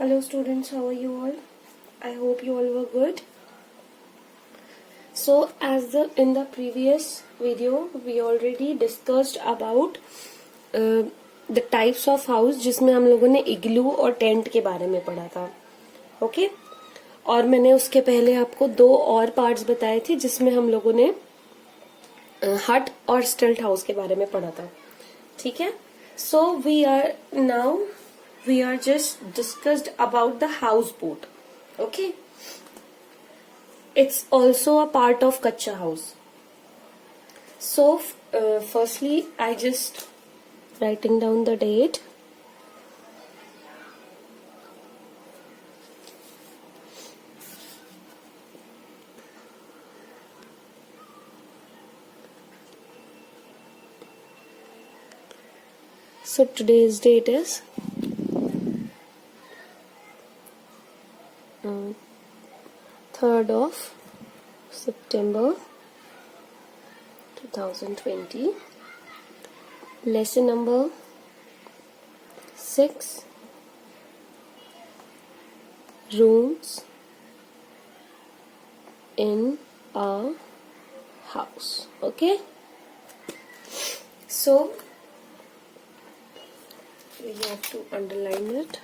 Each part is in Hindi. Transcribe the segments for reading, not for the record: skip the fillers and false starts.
Hello students, how are you all? I hope you all were good. So in the previous video we already discussed about the types of house जिसमें हम लोगों ने इग्लू और टेंट के बारे में पढ़ा था. ओके और मैंने उसके पहले आपको दो और पार्ट्स बताए थे जिसमें हम लोगों ने हट और स्टिल्ट हाउस के बारे में पढ़ा था. ठीक है. सो we are just discussed about the houseboat. Okay, it's also a part of kacha house. So firstly I just writing down the date. So today's date is 3rd of September 2020. Lesson number 6. Rooms in a house. Okay. So we have to underline it.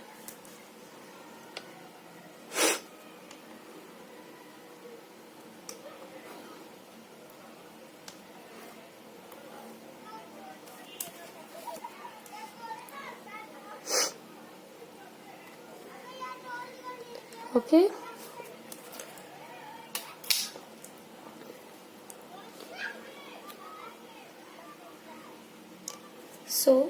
Okay. So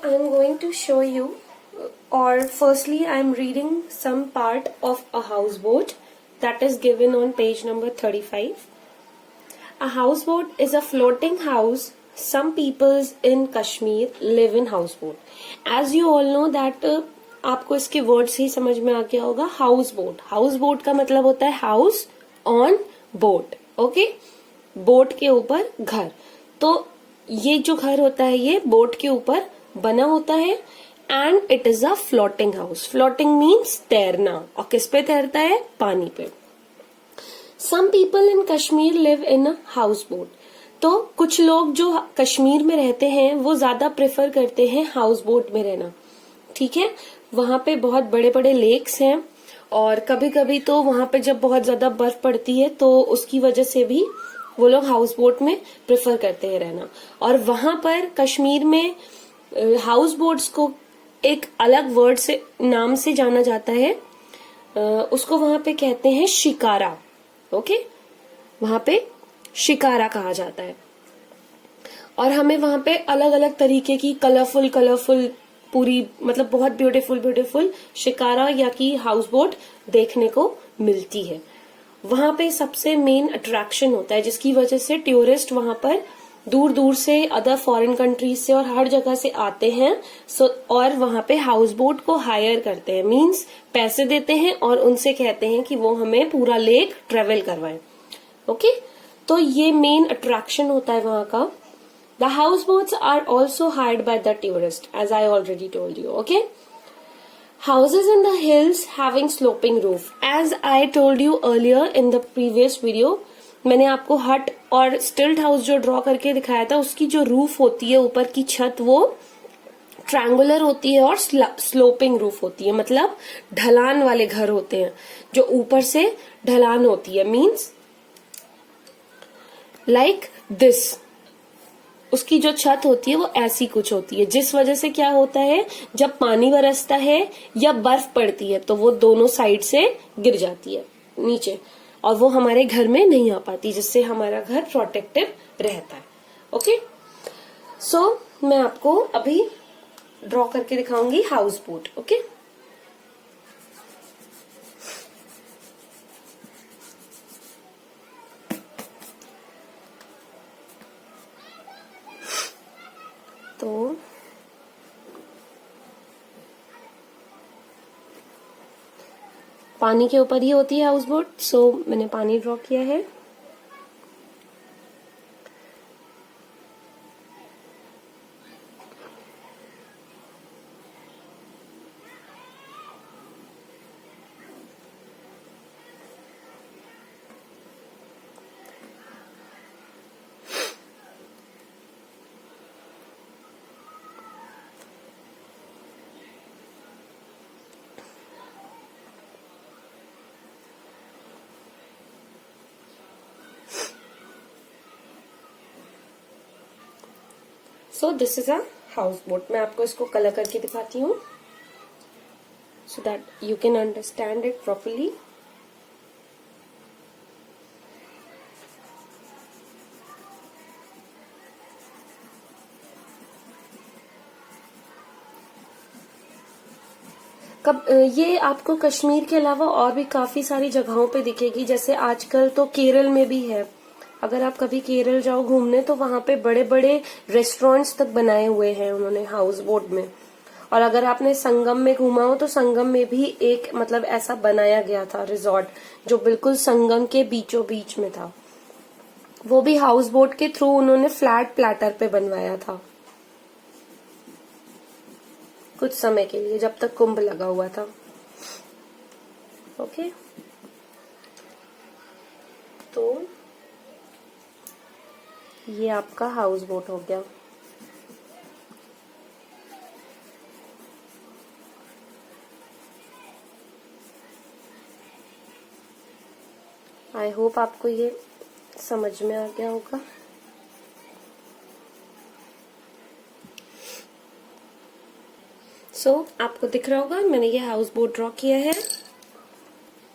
I am going to show you, or firstly I am reading some part of a houseboat that is given on page number 35. A houseboat is a floating house. Some peoples in Kashmir live in houseboat. As you all know that आपको इसके वर्ड से ही समझ में आ गया होगा. हाउसबोट. हाउसबोट का मतलब होता है house on boat. Okay, boat के ऊपर घर. तो ये जो घर होता है ये बोट के ऊपर बना होता है and it is a floating house. Floating means तैरना. और किस पे तैरता है? पानी पे. Some people in Kashmir live in a house boat. तो कुछ लोग जो कश्मीर में रहते हैं वो ज्यादा प्रेफर करते हैं हाउस बोट में रहना. ठीक है. वहां पे बहुत बड़े बड़े लेक्स हैं और कभी कभी तो वहां पे जब बहुत ज्यादा बर्फ पड़ती है तो उसकी वजह से भी वो लोग हाउस बोट में प्रेफर करते हैं रहना. और वहां पर कश्मीर में हाउस बोट्स को एक अलग वर्ड से नाम से जाना जाता है. उसको वहां पे कहते हैं शिकारा. ओके, वहां पे शिकारा कहा जाता है. और हमें वहां पे अलग अलग तरीके की कलरफुल पूरी मतलब बहुत ब्यूटीफुल शिकारा या की हाउस बोट देखने को मिलती है. वहां पे सबसे मेन अट्रैक्शन होता है जिसकी वजह से टूरिस्ट वहां पर दूर दूर से अदर फॉरेन कंट्रीज से और हर जगह से आते हैं. और वहां पे हाउस बोट को हायर करते हैं. मींस पैसे देते हैं और उनसे कहते हैं कि वो हमें पूरा लेक ट्रेवल करवाएं. ओके, तो ये मेन अट्रैक्शन होता है वहां का. The house boats are also hired by the tourist as I already told you. Okay, houses in the hills having sloping roof. As I told you earlier in the previous video, मैंने आपको हट और स्टिल्ट हाउस जो ड्रॉ करके दिखाया था उसकी जो रूफ होती है ऊपर की छत वो ट्रायंगुलर होती है और स्लोपिंग रूफ होती है. मतलब ढलान वाले घर होते हैं जो ऊपर से ढलान होती है. Means like this. उसकी जो छत होती है वो ऐसी कुछ होती है जिस वजह से क्या होता है जब पानी बरसता है या बर्फ पड़ती है तो वो दोनों साइड से गिर जाती है नीचे और वो हमारे घर में नहीं आ पाती जिससे हमारा घर प्रोटेक्टिव रहता है. ओके, सो मैं आपको अभी ड्रॉ करके दिखाऊंगी हाउस बोट. ओके, तो पानी के ऊपर ही होती है हाउस बोट, सो मैंने पानी ड्रॉ किया है। So this is a house boat. मैं आपको इसको कलर करके दिखाती हूँ so that you can understand it properly. ये आपको कश्मीर के अलावा और भी काफी सारी जगहों पे दिखेगी, जैसे आजकल तो केरल में भी है। अगर आप कभी केरल जाओ घूमने तो वहां पे बड़े बड़े रेस्टोरेंट्स तक बनाए हुए हैं उन्होंने हाउस बोट में। और अगर आपने संगम में घूमा हो तो संगम में भी एक मतलब ऐसा बनाया गया था रिजॉर्ट, जो बिल्कुल संगम के बीचों बीच में था। वो भी हाउस बोट के थ्रू उन्होंने फ्लैट प्लेटर पे बनवाया था कुछ समय के लिए, जब तक कुंभ लगा हुआ था। ओके, तो ये आपका हाउस बोट हो गया। आई होप आपको ये समझ में आ गया होगा। सो आपको दिख रहा होगा मैंने ये हाउस बोट ड्रॉ किया है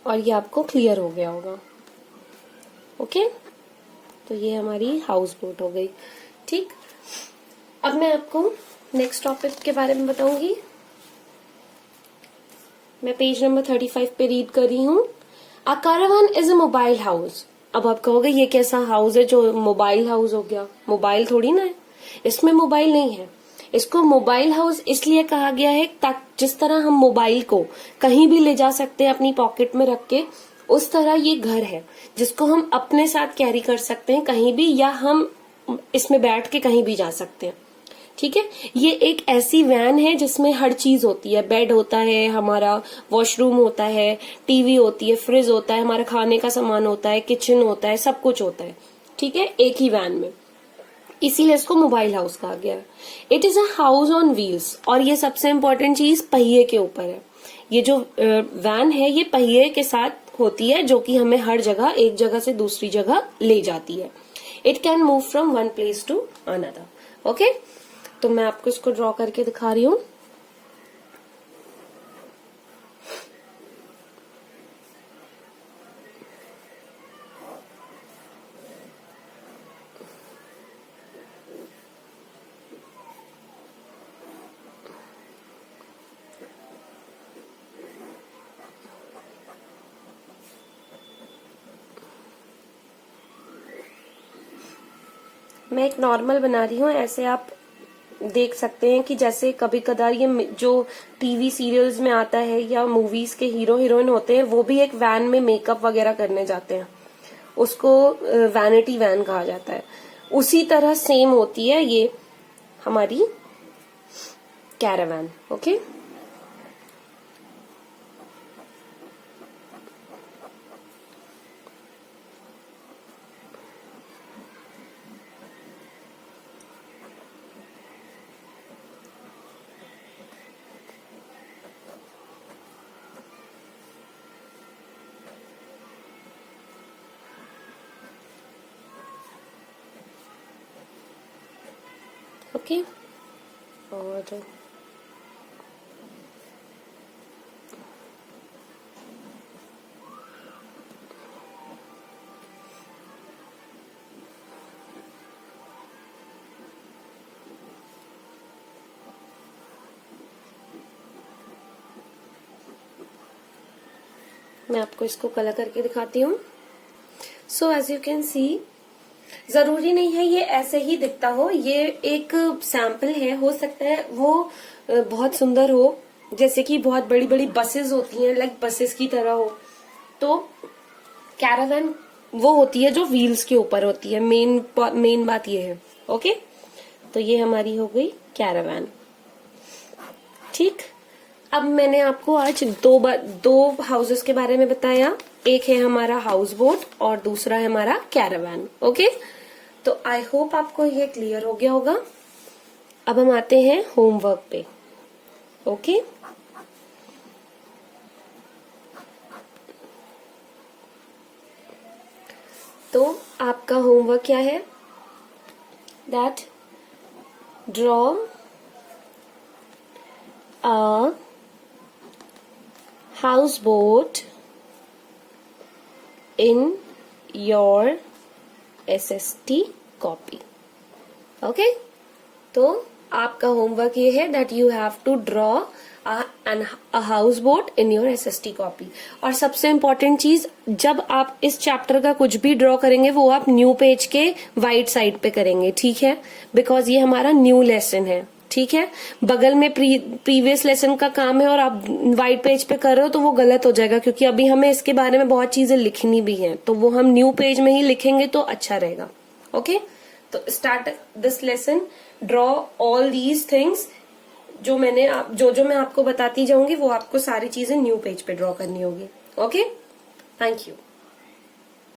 और ये आपको क्लियर हो गया होगा। ओके, तो ये हमारी हाउस बोट हो गई। ठीक, अब मैं आपको नेक्स्ट टॉपिक के बारे में बताऊंगी। मैं पेज नंबर 35 पे रीड कर रही हूँ। A caravan is a mobile house. अब आप कहोगे ये कैसा हाउस है जो मोबाइल हाउस हो गया? मोबाइल थोड़ी ना है, इसमें मोबाइल नहीं है। इसको मोबाइल हाउस इसलिए कहा गया है ताकि जिस तरह हम मोबाइल को कहीं भी ले जा सकते हैं अपनी पॉकेट में रख के, उस तरह ये घर है जिसको हम अपने साथ कैरी कर सकते हैं कहीं भी, या हम इसमें बैठ के कहीं भी जा सकते हैं। ठीक है, ये एक ऐसी वैन है जिसमें हर चीज होती है। बेड होता है, हमारा वॉशरूम होता है, टीवी होती है, फ्रिज होता है, हमारा खाने का सामान होता है, किचन होता है, सब कुछ होता है। ठीक है, एक ही वैन में, इसीलिए इसको मोबाइल हाउस कहा गया है। It is a house on wheels, और ये सबसे इम्पोर्टेंट चीज पहिए के ऊपर है। ये जो वैन है ये पहिए के साथ होती है, जो कि हमें हर जगह एक जगह से दूसरी जगह ले जाती है। It can move from one place to another. Okay, तो मैं आपको इसको ड्रॉ करके दिखा रही हूँ। मैं एक नॉर्मल बना रही हूँ, ऐसे आप देख सकते हैं कि जैसे कभी कदार ये जो टीवी सीरियल्स में आता है या मूवीज के हीरो हीरोइन होते हैं, वो भी एक वैन में मेकअप वगैरह करने जाते हैं, उसको वैनिटी वैन कहा जाता है। उसी तरह सेम होती है ये हमारी कैरावैन। ओके, ओके, और मैं आपको इसको कलर करके दिखाती हूँ। So as you can see, जरूरी नहीं है ये ऐसे ही दिखता हो, ये एक सैंपल है, हो सकता है वो बहुत सुंदर हो, जैसे कि बहुत बड़ी बड़ी बसेस होती हैं, लाइक बसेस की तरह हो, तो कैरावैन वो होती है जो व्हील्स के ऊपर होती है। मेन बात ये है। ओके, तो ये हमारी हो गई कैरावैन। ठीक, अब मैंने आपको आज दो हाउसेस के बारे में बताया। एक है हमारा हाउस बोट और दूसरा है हमारा कैरावैन। ओके, तो आई होप आपको ये क्लियर हो गया होगा। अब हम आते हैं होमवर्क पे। ओके, तो आपका होमवर्क क्या है? That draw a houseboat in your SST copy. Okay, तो आपका होमवर्क ये है that you have to draw a houseboat in your SST copy। और सबसे इम्पोर्टेंट चीज, जब आप इस चैप्टर का कुछ भी ड्रॉ करेंगे वो आप न्यू पेज के वाइट साइड पे करेंगे, ठीक है? बिकॉज ये हमारा न्यू लेसन है, ठीक है? बगल में प्रीवियस लेसन का काम है और आप व्हाइट पेज पे कर रहे हो तो वो गलत हो जाएगा, क्योंकि अभी हमें इसके बारे में बहुत चीजें लिखनी भी हैं, तो वो हम न्यू पेज में ही लिखेंगे तो अच्छा रहेगा। ओके, तो start this lesson, draw all these things. जो मैं आपको बताती जाऊंगी वो आपको सारी चीजें न्यू पेज पे ड्रॉ करनी होगी। Okay, thank you.